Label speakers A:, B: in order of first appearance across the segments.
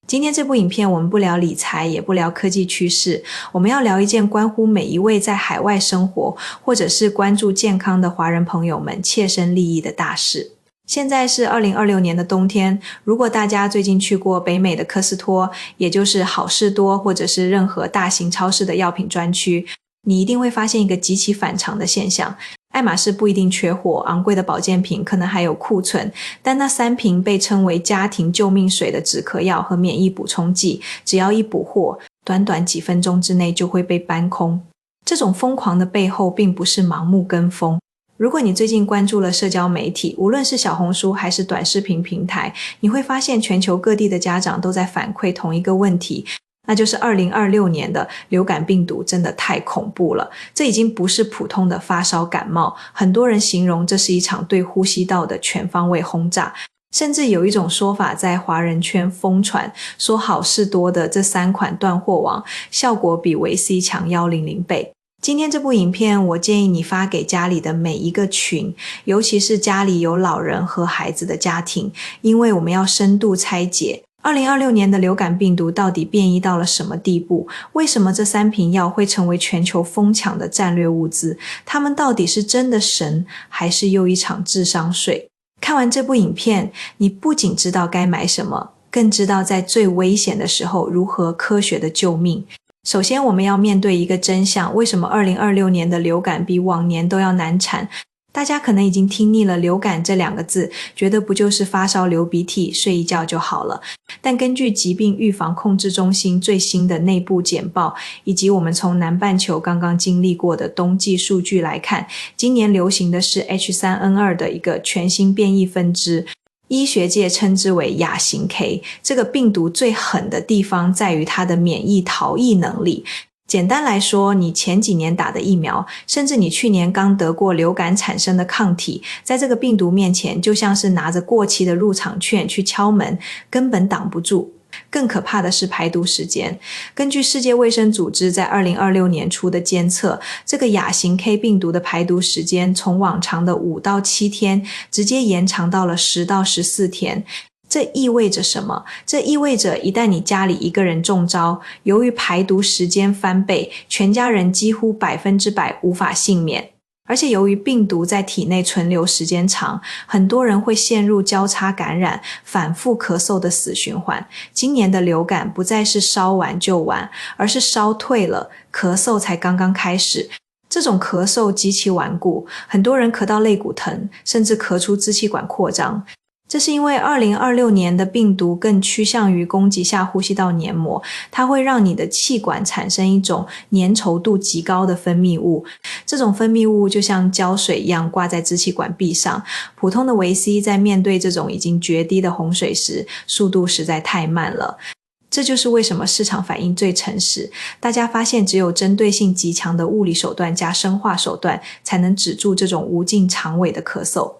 A: 今天这部影片我们不聊理财，也不聊科技趋势，我们要聊一件关乎每一位在海外生活或者是关注健康的华人朋友们切身利益的大事。现在是2026年的冬天，如果大家最近去过北美的科斯托，也就是好事多或者是任何大型超市的药品专区，你一定会发现一个极其反常的现象。爱马仕不一定缺货，昂贵的保健品可能还有库存，但那3瓶被称为家庭救命水的止咳药和免疫补充剂，只要一补货，短短几分钟之内就会被搬空。这种疯狂的背后并不是盲目跟风。如果你最近关注了社交媒体，无论是小红书还是短视频平台，你会发现全球各地的家长都在反馈同一个问题，那就是2026年的流感病毒真的太恐怖了。这已经不是普通的发烧感冒，很多人形容这是一场对呼吸道的全方位轰炸。甚至有一种说法在华人圈疯传，说好事多的这3款断货王效果比维 C 强100倍。今天这部影片我建议你发给家里的每一个群，尤其是家里有老人和孩子的家庭，因为我们要深度拆解2026年的流感病毒到底变异到了什么地步？为什么这3瓶药会成为全球疯抢的战略物资？他们到底是真的神，还是又一场智商税？看完这部影片，你不仅知道该买什么，更知道在最危险的时候如何科学的救命。首先我们要面对一个真相，为什么2026年的流感比往年都要难产？大家可能已经听腻了流感这2个字，觉得不就是发烧流鼻涕睡一觉就好了。但根据疾病预防控制中心最新的内部简报，以及我们从南半球刚刚经历过的冬季数据来看，今年流行的是 H3N2 的一个全新变异分支，医学界称之为亚型 K。 这个病毒最狠的地方在于它的免疫逃逸能力。简单来说，你前几年打的疫苗，甚至你去年刚得过流感产生的抗体，在这个病毒面前就像是拿着过期的入场券去敲门，根本挡不住。更可怕的是排毒时间。根据世界卫生组织在2026年初的监测，这个亚型 K 病毒的排毒时间从往常的5到7天直接延长到了10到14天。这意味着什么？这意味着一旦你家里一个人中招，由于排毒时间翻倍，全家人几乎100%无法幸免。而且由于病毒在体内存留时间长，很多人会陷入交叉感染、反复咳嗽的死循环。今年的流感不再是烧完就完，而是烧退了，咳嗽才刚刚开始。这种咳嗽极其顽固，很多人咳到肋骨疼，甚至咳出支气管扩张。这是因为2026年的病毒更趋向于攻击下呼吸道黏膜，它会让你的气管产生一种粘稠度极高的分泌物，这种分泌物就像胶水一样挂在支气管壁上。普通的维 C 在面对这种已经决堤的洪水时，速度实在太慢了。这就是为什么市场反应最诚实，大家发现只有针对性极强的物理手段加生化手段，才能止住这种无尽长尾的咳嗽。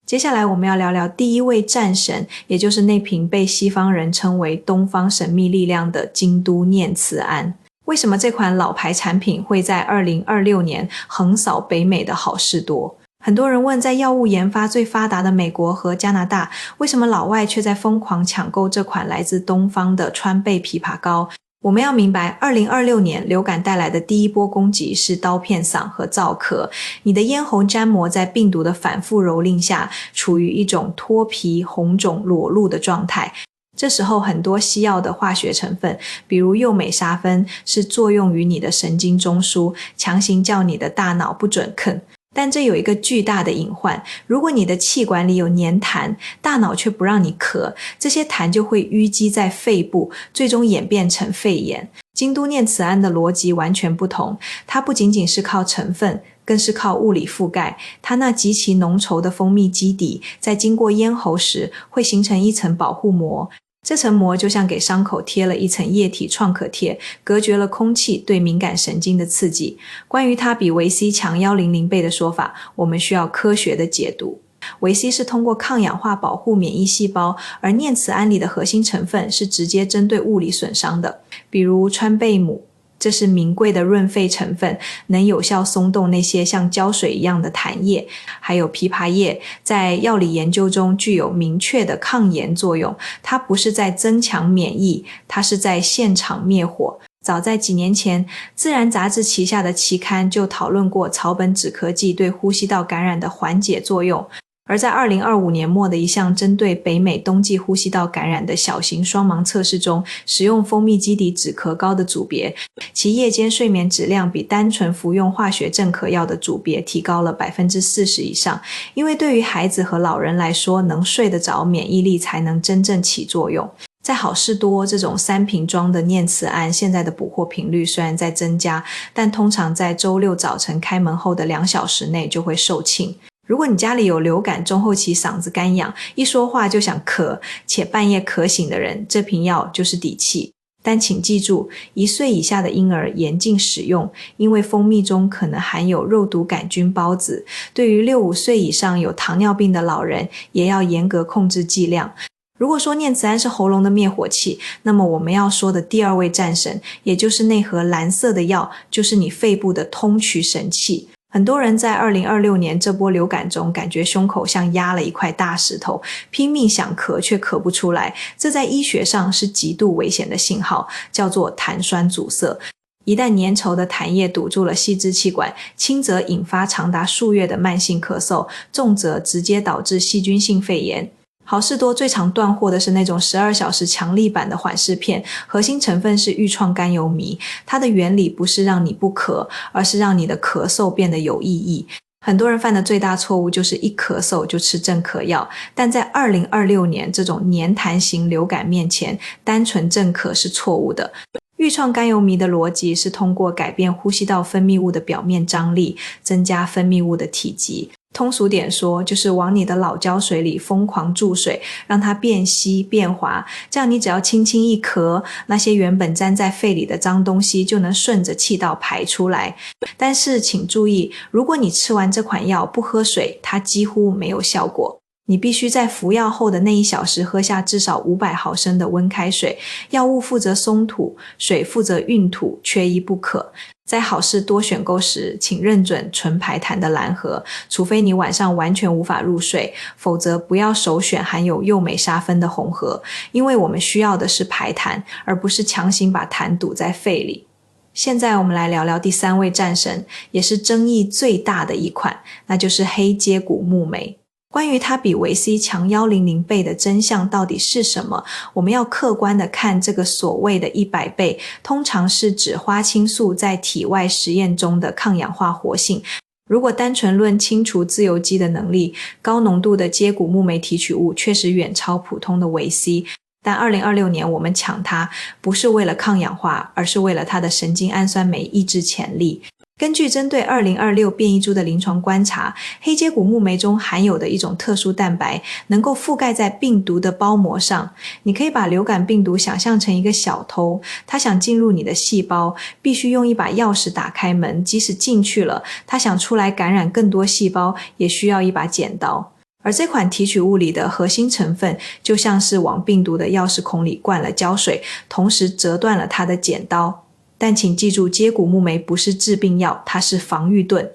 A: 接下来我们要聊聊第一位战神，也就是那瓶被西方人称为东方神秘力量的京都念慈庵。为什么这款老牌产品会在2026年横扫北美的好事多？很多人问，在药物研发最发达的美国和加拿大，为什么老外却在疯狂抢购这款来自东方的川贝枇杷膏？我们要明白，2026年流感带来的第一波攻击是刀片嗓和燥咳。你的咽喉粘膜在病毒的反复蹂躏下，处于一种脱皮、红肿、裸露的状态。这时候很多西药的化学成分，比如右美沙芬，是作用于你的神经中枢，强行叫你的大脑不准啃。但这有一个巨大的隐患，如果你的气管里有黏痰，大脑却不让你咳，这些痰就会淤积在肺部，最终演变成肺炎。京都念慈庵的逻辑完全不同，它不仅仅是靠成分，更是靠物理覆盖。它那极其浓稠的蜂蜜基底，在经过咽喉时会形成一层保护膜，这层膜就像给伤口贴了一层液体创可贴，隔绝了空气对敏感神经的刺激。关于它比维 C 强100倍的说法，我们需要科学的解读。维 C 是通过抗氧化保护免疫细胞，而念慈庵里的核心成分是直接针对物理损伤的，比如川贝母、这是名贵的润肺成分，能有效松动那些像胶水一样的痰液。还有枇杷叶在药理研究中具有明确的抗炎作用，它不是在增强免疫，它是在现场灭火。早在几年前，自然杂志旗下的期刊就讨论过草本止咳剂对呼吸道感染的缓解作用。而在2025年末的一项针对北美冬季呼吸道感染的小型双盲测试中，使用蜂蜜基底止咳膏的组别，其夜间睡眠质量比单纯服用化学镇咳药的组别提高了 40% 以上。因为对于孩子和老人来说，能睡得着，免疫力才能真正起作用。在好事多这种3瓶装的念慈庵，现在的补货频率虽然在增加，但通常在周六早晨开门后的2小时内就会售罄。如果你家里有流感中后期嗓子干痒，一说话就想咳，且半夜咳醒的人，这瓶药就是底气。但请记住，1岁以下的婴儿严禁使用，因为蜂蜜中可能含有肉毒杆菌孢子。对于65岁以上有糖尿病的老人，也要严格控制剂量。如果说念慈庵是喉咙的灭火器，那么我们要说的第2位战神，也就是那盒蓝色的药，就是你肺部的通衢神器。很多人在2026年这波流感中感觉胸口像压了一块大石头，拼命想咳却咳不出来，这在医学上是极度危险的信号，叫做痰栓阻塞。一旦粘稠的痰液堵住了细支气管，轻则引发长达数月的慢性咳嗽，重则直接导致细菌性肺炎。好事多最常断货的是那种12小时强力版的缓释片，核心成分是愈创甘油醚，它的原理不是让你不咳，而是让你的咳嗽变得有意义。很多人犯的最大错误就是一咳嗽就吃镇咳药，但在2026年这种黏痰型流感面前，单纯镇咳是错误的。愈创甘油醚的逻辑是通过改变呼吸道分泌物的表面张力，增加分泌物的体积。通俗点说，就是往你的老胶水里疯狂注水，让它变稀变滑，这样你只要轻轻一咳，那些原本粘在肺里的脏东西就能顺着气道排出来。但是请注意，如果你吃完这款药不喝水，它几乎没有效果。你必须在服药后的那1小时喝下至少500毫升的温开水，药物负责松土，水负责运土，缺一不可。在好事多选购时，请认准纯排痰的蓝盒，除非你晚上完全无法入睡，否则不要首选含有右美沙芬的红盒，因为我们需要的是排痰，而不是强行把痰堵在肺里。现在我们来聊聊第3位战神，也是争议最大的一款，那就是黑接骨木莓。关于它比维 C 强100倍的真相到底是什么，我们要客观的看这个所谓的100倍，通常是指花青素在体外实验中的抗氧化活性。如果单纯论清除自由基的能力，高浓度的接骨木莓提取物确实远超普通的维 C，但2026年我们抢它不是为了抗氧化，而是为了它的神经氨酸酶抑制潜力。根据针对2026变异株的临床观察，黑接骨木莓中含有的一种特殊蛋白能够覆盖在病毒的包膜上。你可以把流感病毒想象成一个小偷，他想进入你的细胞，必须用一把钥匙打开门，即使进去了，他想出来感染更多细胞，也需要一把剪刀。而这款提取物里的核心成分就像是往病毒的钥匙孔里灌了胶水，同时折断了它的剪刀。但请记住，接骨木莓不是治病药，它是防御盾。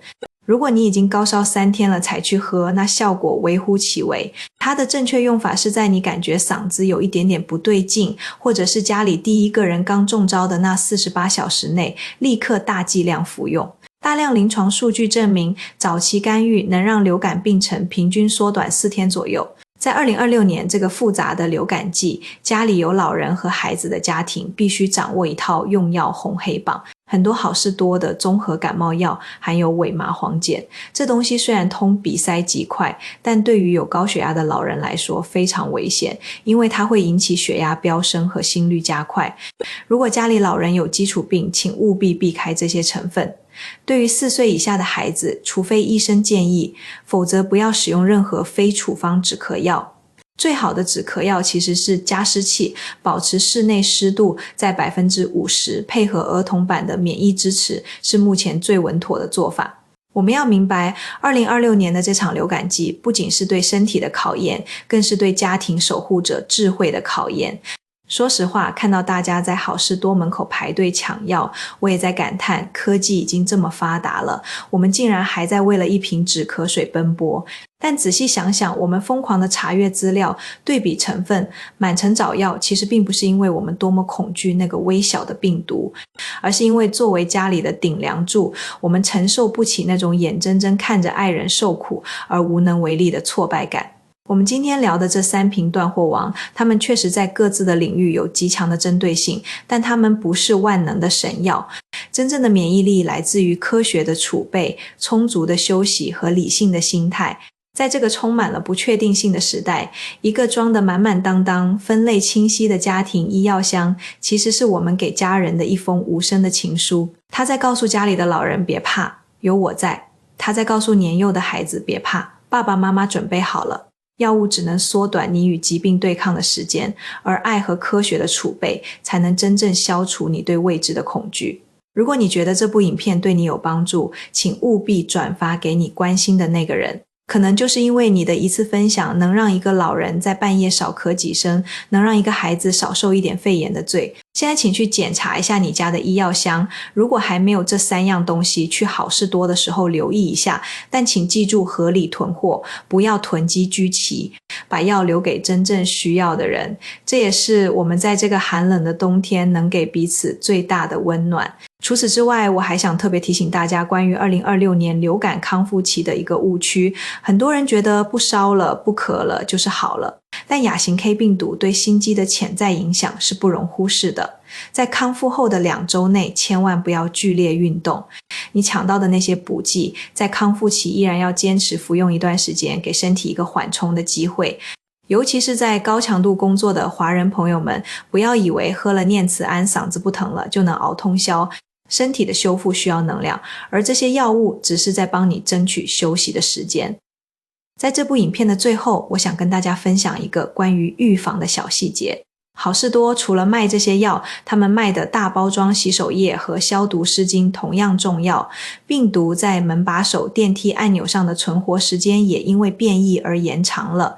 A: 如果你已经高烧3天了才去喝，那效果微乎其微。它的正确用法是在你感觉嗓子有一点点不对劲，或者是家里第一个人刚中招的那48小时内，立刻大剂量服用。大量临床数据证明，早期干预能让流感病程平均缩短4天左右。在2026年这个复杂的流感季，家里有老人和孩子的家庭必须掌握一套用药红黑榜。很多好事多的综合感冒药含有伪麻黄碱，这东西虽然通鼻塞极快，但对于有高血压的老人来说非常危险，因为它会引起血压飙升和心率加快。如果家里老人有基础病，请务必避开这些成分。对于4岁以下的孩子，除非医生建议，否则不要使用任何非处方止咳药。最好的止咳药其实是加湿器，保持室内湿度在 50%， 配合儿童版的免疫支持，是目前最稳妥的做法。我们要明白，2026年的这场流感季不仅是对身体的考验，更是对家庭守护者智慧的考验。说实话，看到大家在好事多门口排队抢药，我也在感叹科技已经这么发达了，我们竟然还在为了一瓶止咳水奔波。但仔细想想，我们疯狂的查阅资料，对比成分，满城找药，其实并不是因为我们多么恐惧那个微小的病毒，而是因为作为家里的顶梁柱，我们承受不起那种眼睁睁看着爱人受苦而无能为力的挫败感。我们今天聊的这3瓶断货王，他们确实在各自的领域有极强的针对性，但他们不是万能的神药。真正的免疫力来自于科学的储备、充足的休息和理性的心态。在这个充满了不确定性的时代，一个装得满满当当、分类清晰的家庭医药箱，其实是我们给家人的一封无声的情书。他在告诉家里的老人别怕，有我在；他在告诉年幼的孩子别怕，爸爸妈妈准备好了。药物只能缩短你与疾病对抗的时间，而爱和科学的储备才能真正消除你对未知的恐惧。如果你觉得这部影片对你有帮助，请务必转发给你关心的那个人。可能就是因为你的一次分享能让一个老人在半夜少咳几声，能让一个孩子少受一点肺炎的罪。现在请去检查一下你家的医药箱，如果还没有这3样东西，去好事多的时候留意一下，但请记住合理囤货，不要囤积居奇，把药留给真正需要的人。这也是我们在这个寒冷的冬天能给彼此最大的温暖。除此之外，我还想特别提醒大家关于2026年流感康复期的一个误区。很多人觉得不烧了、不咳了就是好了，但亚型 K 病毒对心肌的潜在影响是不容忽视的。在康复后的2周内，千万不要剧烈运动。你抢到的那些补剂，在康复期依然要坚持服用一段时间，给身体一个缓冲的机会。尤其是在高强度工作的华人朋友们，不要以为喝了念慈庵嗓子不疼了就能熬通宵。身体的修复需要能量，而这些药物只是在帮你争取休息的时间。在这部影片的最后，我想跟大家分享一个关于预防的小细节。好事多除了卖这些药，他们卖的大包装洗手液和消毒湿巾同样重要。病毒在门把手、电梯按钮上的存活时间也因为变异而延长了。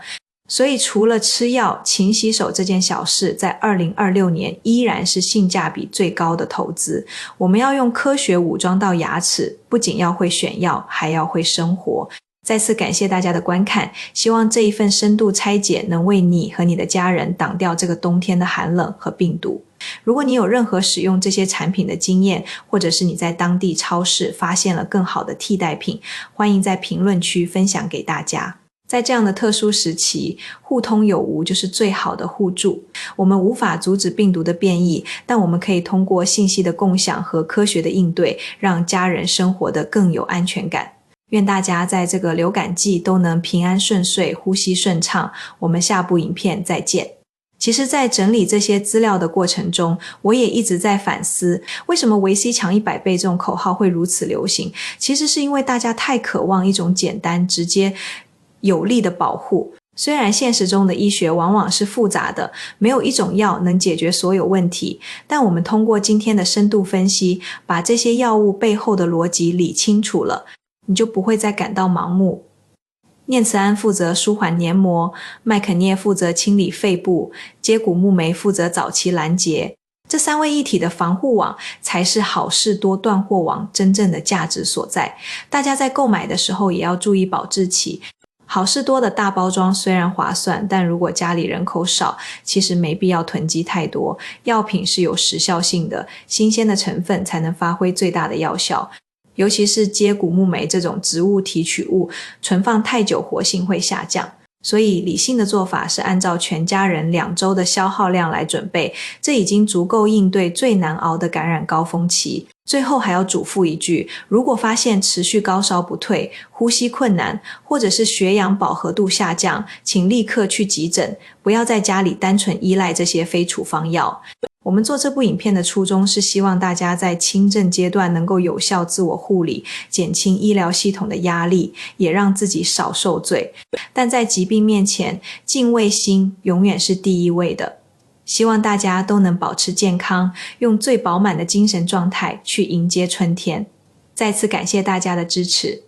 A: 所以除了吃药，勤洗手这件小事在2026年依然是性价比最高的投资。我们要用科学武装到牙齿，不仅要会选药，还要会生活。再次感谢大家的观看，希望这一份深度拆解能为你和你的家人挡掉这个冬天的寒冷和病毒。如果你有任何使用这些产品的经验，或者是你在当地超市发现了更好的替代品，欢迎在评论区分享给大家。在这样的特殊时期，互通有无就是最好的互助。我们无法阻止病毒的变异，但我们可以通过信息的共享和科学的应对，让家人生活得更有安全感。愿大家在这个流感季都能平安顺遂，呼吸顺畅。我们下部影片再见。其实在整理这些资料的过程中，我也一直在反思，为什么维 C 强100倍这种口号会如此流行。其实是因为大家太渴望一种简单、直接、有力的保护。虽然现实中的医学往往是复杂的，没有一种药能解决所有问题，但我们通过今天的深度分析，把这些药物背后的逻辑理清楚了，你就不会再感到盲目。念慈庵负责舒缓黏膜，麦肯涅负责清理肺部，接骨木莓负责早期拦截。这3位一体的防护网才是好事多断货网真正的价值所在。大家在购买的时候也要注意保质期。好事多的大包装虽然划算，但如果家里人口少，其实没必要囤积太多。药品是有时效性的，新鲜的成分才能发挥最大的药效。尤其是接骨木莓这种植物提取物，存放太久活性会下降。所以理性的做法是按照全家人2周的消耗量来准备，这已经足够应对最难熬的感染高峰期。最后还要嘱咐一句，如果发现持续高烧不退，呼吸困难，或者是血氧饱和度下降，请立刻去急诊，不要在家里单纯依赖这些非处方药。我们做这部影片的初衷是希望大家在轻症阶段能够有效自我护理，减轻医疗系统的压力，也让自己少受罪。但在疾病面前，敬畏心永远是第一位的。希望大家都能保持健康，用最饱满的精神状态去迎接春天。再次感谢大家的支持。